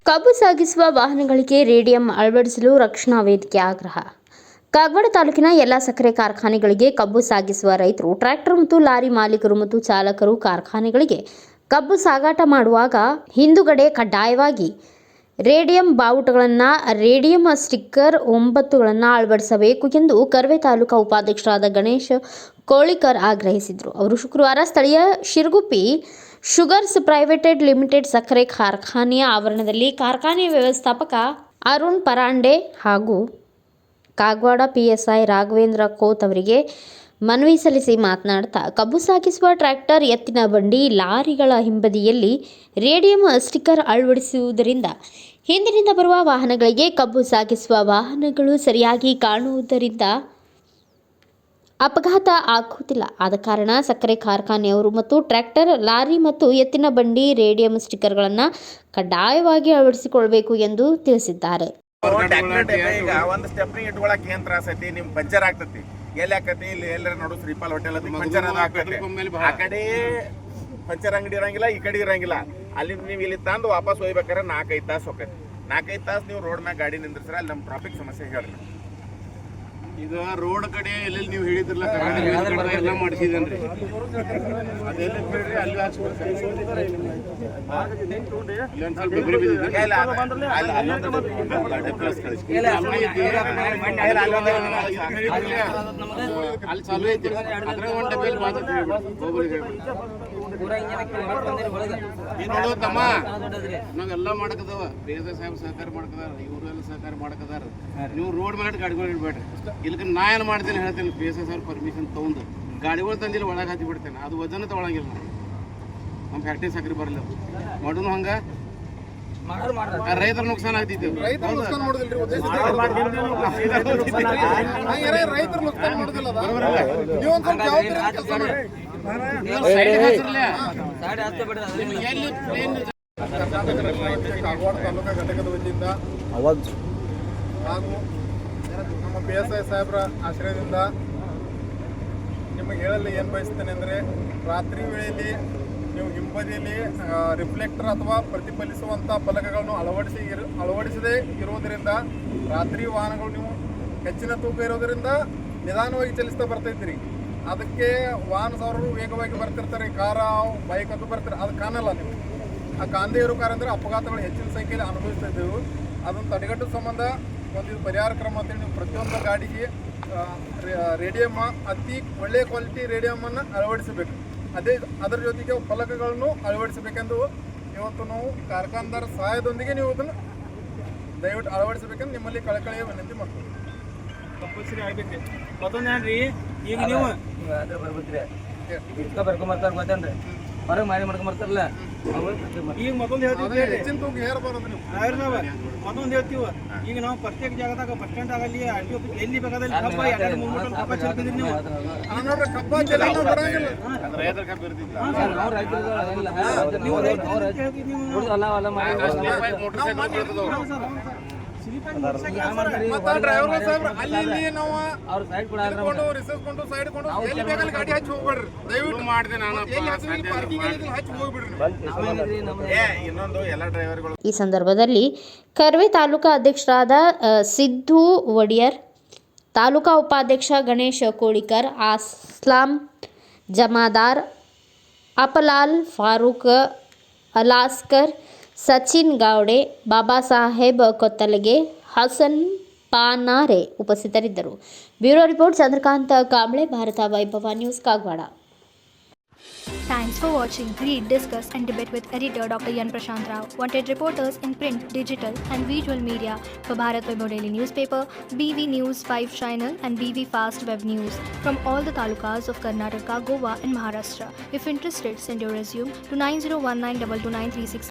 ಕಬ್ಬು ಸಾಗಿಸುವ ವಾಹನಗಳಿಗೆ ರೇಡಿಯಂ ಅಳವಡಿಸಲು ರಕ್ಷಣಾ ವೇದಿಕೆ ಆಗ್ರಹ. ಕಾಗವಾಡ ತಾಲೂಕಿನ ಎಲ್ಲ ಸಕ್ಕರೆ ಕಾರ್ಖಾನೆಗಳಿಗೆ ಕಬ್ಬು ಸಾಗಿಸುವ ರೈತರು, ಟ್ರ್ಯಾಕ್ಟರ್ ಮತ್ತು ಲಾರಿ ಮಾಲೀಕರು ಮತ್ತು ಚಾಲಕರು ಕಾರ್ಖಾನೆಗಳಿಗೆ ಕಬ್ಬು ಸಾಗಾಟ ಮಾಡುವಾಗ ಹಿಂದುಗಡೆ ಕಡ್ಡಾಯವಾಗಿ ರೇಡಿಯಂ ಬಾವುಟಗಳನ್ನು, ರೇಡಿಯಂ ಸ್ಟಿಕ್ಕರ್ 9ಗಳನ್ನು ಅಳವಡಿಸಬೇಕು ಎಂದು ಕರ್ವೆ ತಾಲೂಕಾ ಉಪಾಧ್ಯಕ್ಷರಾದ ಗಣೇಶ್ ಕೋಳಿಕರ್ ಆಗ್ರಹಿಸಿದರು. ಅವರು ಶುಕ್ರವಾರ ಸ್ಥಳೀಯ ಶಿರಗುಪ್ಪಿ ಶುಗರ್ಸ್ ಪ್ರೈವೇಟೆಡ್ ಲಿಮಿಟೆಡ್ ಸಕ್ಕರೆ ಕಾರ್ಖಾನೆಯ ಆವರಣದಲ್ಲಿ ಕಾರ್ಖಾನೆಯ ವ್ಯವಸ್ಥಾಪಕ ಅರುಣ್ ಪರಾಂಡೆ ಹಾಗೂ ಕಾಗವಾಡ ಪಿಎಸ್ಐ ರಾಘವೇಂದ್ರ ಕೋತ್ ಅವರಿಗೆ ಮನವಿ ಸಲ್ಲಿಸಿ ಮಾತನಾಡುತ್ತಾ, ಕಬ್ಬು ಸಾಗಿಸುವ ಟ್ರ್ಯಾಕ್ಟರ್, ಎತ್ತಿನ ಬಂಡಿ, ಲಾರಿಗಳ ಹಿಂಬದಿಯಲ್ಲಿ ರೇಡಿಯಂ ಸ್ಟಿಕ್ಕರ್ ಅಳವಡಿಸುವುದರಿಂದ ಹಿಂದಿನಿಂದ ಬರುವ ವಾಹನಗಳಿಗೆ ಕಬ್ಬು ಸಾಗಿಸುವ ವಾಹನಗಳು ಸರಿಯಾಗಿ ಕಾಣುವುದರಿಂದ ಅಪಘಾತ ಆಗುವುದಿಲ್ಲ. ಆದ ಕಾರಣ ಸಕ್ಕರೆ ಕಾರ್ಖಾನೆಯವರು ಮತ್ತು ಟ್ರ್ಯಾಕ್ಟರ್, ಲಾರಿ ಮತ್ತು ಎತ್ತಿನ ಬಂಡಿ ರೇಡಿಯಂ ಸ್ಟಿಕ್ಕರ್ಗಳನ್ನು ಕಡ್ಡಾಯವಾಗಿ ಅಳವಡಿಸಿಕೊಳ್ಳಬೇಕು ಎಂದು ತಿಳಿಸಿದ್ದಾರೆ. ಈಗ ಒಂದು ಸ್ಟೆಪ್ನಿ ಇಟ್ಕೊಳಕ್ ಏನ್ ತ್ರಾಸ ಐತಿ, ನಿಮ್ ಪಂಚರ್ ಆಗ್ತತಿ, ಎಲ್ಲಿ ಆಕತಿ, ಇಲ್ಲಿ ಎಲ್ಲರ ನೋಡು ಶ್ರೀಪಾಲ್ ಹೋಟೆಲ್ ಪಂಚರ್ ಆ ಕಡೆ ಪಂಚರ್ ಅಂಗಡಿ ಇರಂಗಿಲ್ಲ, ಈ ಕಡೆ ಇರಂಗಿಲ್ಲ. ಅಲ್ಲಿ ನೀವು ಇಲ್ಲಿ ತಂದು ವಾಪಸ್ ಹೋಗ್ಬೇಕಾದ್ರೆ 4-5 ತಾಸು ಹೋಗತಿ. 4-5 ತಾಸು ನೀವು ರೋಡ್ ಮ್ಯಾಗ ಗಾಡಿ ನಿಂದ್ರಿಸ್ರ ಅಲ್ಲಿ ನಮ್ಮ ಟ್ರಾಫಿಕ್ ಸಮಸ್ಯೆ ಹೇಳ್ರಿ. ಈಗ ರೋಡ್ ಕಡೆ ಎಲ್ಲೆಲ್ಲಿ ನೀವು ಹೇಳಿದ್ರಲ್ಲ ಎಲ್ಲ ಮಾಡಿಸಿದೇನ್ರಿ, ಅದೆಲ್ಲ ಬಿಡ್ರಿ, ಅಲ್ಲಿ ಅಲ್ಲಿ ಚಾಲು ಐತಿ, ಅದ್ರ ಒಂದು ಡಬ್ಬಿ ನೋಡು ತಮ್ಮ, ನಾವೆಲ್ಲ ಮಾಡಕದವ, ಬೇರೆ ಸಾಹೇಬ್ ಸಹಕಾರ ಮಾಡಕದಾರ, ಇವರು ಎಲ್ಲ ಸಹಕಾರ ಮಾಡಕದಾರ. ನೀವು ರೋಡ್ ಮೇಲೆ ಗಾಡಿಗಳು ಇಡ್ಬೇಡ್ರಿ. ಇಲ್ಲಿಗೆ ನಾ ಏನು ಮಾಡ್ತೇನೆ ಹೇಳ್ತೇನೆ, P S I sir permission ತೊಗೊಂಡು ಗಾಡಿಗಳು ತಂದಿಲ್ಲ ಒಳಗೆ ಹಾಕಿ ಬಿಡ್ತೇನೆ. ಅದು ವಜನ ತೊಗೊಳಂಗಿಲ್ಲ. ನಮ್ಮ ಫ್ಯಾಕ್ಟ್ರಿ ಸಕ್ರೆ ಬರಲ್ಲ ಮಾಡೋನು ಹಂಗ ರೈತರ ನುಕ್ಸಾನ ಆಗ್ತೈತಿ. ಕಾಗವಾಡ ತಾಲೂಕಾ ಘಟಕದ ವತಿಯಿಂದ ಹಾಗೂ ನಮ್ಮ ಪಿ ಎಸ್ ಐ ಸಾಹೇಬ್ರ ಆಶ್ರಯದಿಂದ ನಿಮಗೆ ಹೇಳಲು ಏನು ಬಯಸ್ತೇನೆ ಅಂದರೆ, ರಾತ್ರಿ ವೇಳೆಯಲ್ಲಿ ನೀವು ಹಿಂಬದಿಯಲ್ಲಿ ರಿಫ್ಲೆಕ್ಟರ್ ಅಥವಾ ಪ್ರತಿಫಲಿಸುವಂಥ ಫಲಕಗಳನ್ನು ಅಳವಡಿಸದೇ ಇರುವುದರಿಂದ ರಾತ್ರಿ ವಾಹನಗಳು ನೀವು ಹೆಚ್ಚಿನ ತೂಕ ಇರೋದರಿಂದ ನಿಧಾನವಾಗಿ ಚಲಿಸ್ತಾ ಬರ್ತೈತ್ರಿ. ಅದಕ್ಕೆ ವಾಹನ ಸವಾರರು ವೇಗವಾಗಿ ಬರ್ತಿರ್ತಾರೆ, ಕಾರ ಬೈಕ್ ಅದು ಬರ್ತಾರೆ, ಅದು ಕಾಣಲ್ಲ. ನೀವು ಆ ಕಾಣದೇ ಇರೋ ಕಾರಣ ಅಂದರೆ ಅಪಘಾತಗಳು ಹೆಚ್ಚಿನ ಸಂಖ್ಯೆಯಲ್ಲಿ ಅನುಭವಿಸ್ತಾ ಇದ್ದೆವು. ಅದನ್ನು ತಡೆಗಟ್ಟುವ ಸಂಬಂಧ ಒಂದು ಪರಿಹಾರ ಕ್ರಮ ಅಂತೇಳಿ ನೀವು ಪ್ರತಿಯೊಂದು ಗಾಡಿಗೆ ರೇಡಿಯಮ್, ಅತಿ ಒಳ್ಳೆಯ ಕ್ವಾಲಿಟಿ ರೇಡಿಯಮನ್ನು ಅಳವಡಿಸಬೇಕು. ಅದರ ಜೊತೆಗೆ ಫಲಕಗಳನ್ನು ಅಳವಡಿಸಬೇಕೆಂದು ಇವತ್ತು ನಾವು ಕಾರ್ಖಾನೆದಾರ ಸಹಾಯದೊಂದಿಗೆ ನೀವು ಅದನ್ನು ದಯವಿಟ್ಟು ಅಳವಡಿಸಬೇಕೆಂದು ನಿಮ್ಮಲ್ಲಿ ಕಳಕಳಿಯ ವಿನಂತಿ ಮಾಡ್ತೀವಿ. ಕಂಪಲ್ಸರಿ ಆಗಬೇಕು. ಮತ್ತೊಂದು ಏನ್ರಿ, ಈಗ ನೀವು ಬರ್ಕೊಂಬರ್ತಾರೆ ಗೊತ್ತೇನ್ರಿ, ಹೊರಗೆ ಮಾರಿ ಮಾಡ್ಕೊಂಬರ್ತಾರಲ್ಲ, ಈಗ ಮತ್ತೊಂದು ಹೇಳ್ತೀವಿ, ಹೆಚ್ಚಿನ ತೂಕ ಹೇರ್ ಬರೋದು ನೀವು ಮತ್ತೊಂದು ಹೇಳ್ತೀವಿ. ಈಗ ನಾವು ಪ್ರತ್ಯೇಕ ಜಾಗದಾಗ ಬಸ್ ಸ್ಟ್ಯಾಂಡ್ ಆಗಲಿ, ಎಲ್ಲಿ ಬೇಕಾದಲ್ಲಿ ಕಬ್ಬ ಕಬ್ಬ ಚೆಲ್ತಿದ್ರಿ ನೀವು. ನೋಡ್ರಿ, ಕಬ್ಬ ಚೆಲ್ಲ ಬರಂಗಿಲ್ಲ. ಈ ಸಂದರ್ಭದಲ್ಲಿ ಕರ್ವೆ ತಾಲೂಕಾ ಅಧ್ಯಕ್ಷರಾದ ಸಿದ್ದು ಒಡಿಯರ್, ತಾಲೂಕಾ ಉಪಾಧ್ಯಕ್ಷ ಗಣೇಶ್ ಕೋಳಿಕರ್, ಅಸ್ಲಾಂ ಜಮಾದಾರ್, ಅಪಲಾಲ್ ಫಾರೂಕ್ ಅಲಾಸ್ಕರ್, ಸಚಿನ್ ಗಾವಡೆ, ಬಾಬಾ ಸಾಹೇಬ್ ಕೊತ್ತಲಗೆ, ಹಸನ್ ಪಾನಾರೆ ಉಪಸ್ಥಿತರಿದ್ದರು. ಬ್ಯೂರೋ ರಿಪೋರ್ಟ್ ಚಂದ್ರಕಾಂತ್ ಕಾಂಬ್ಳೆ, ಭಾರತ ವೈಭವ news, Kagwad. Thanks for watching. Read, discuss and debate with editor Dr. Yan Prashant Rao. Wanted reporters in print, digital and visual media for Bharat Vaibhav Daily Newspaper, BV News 5 Channel and BV Fast Web News from all the talukas of Karnataka, Goa and Maharashtra. If interested, send your resume to 9019229369.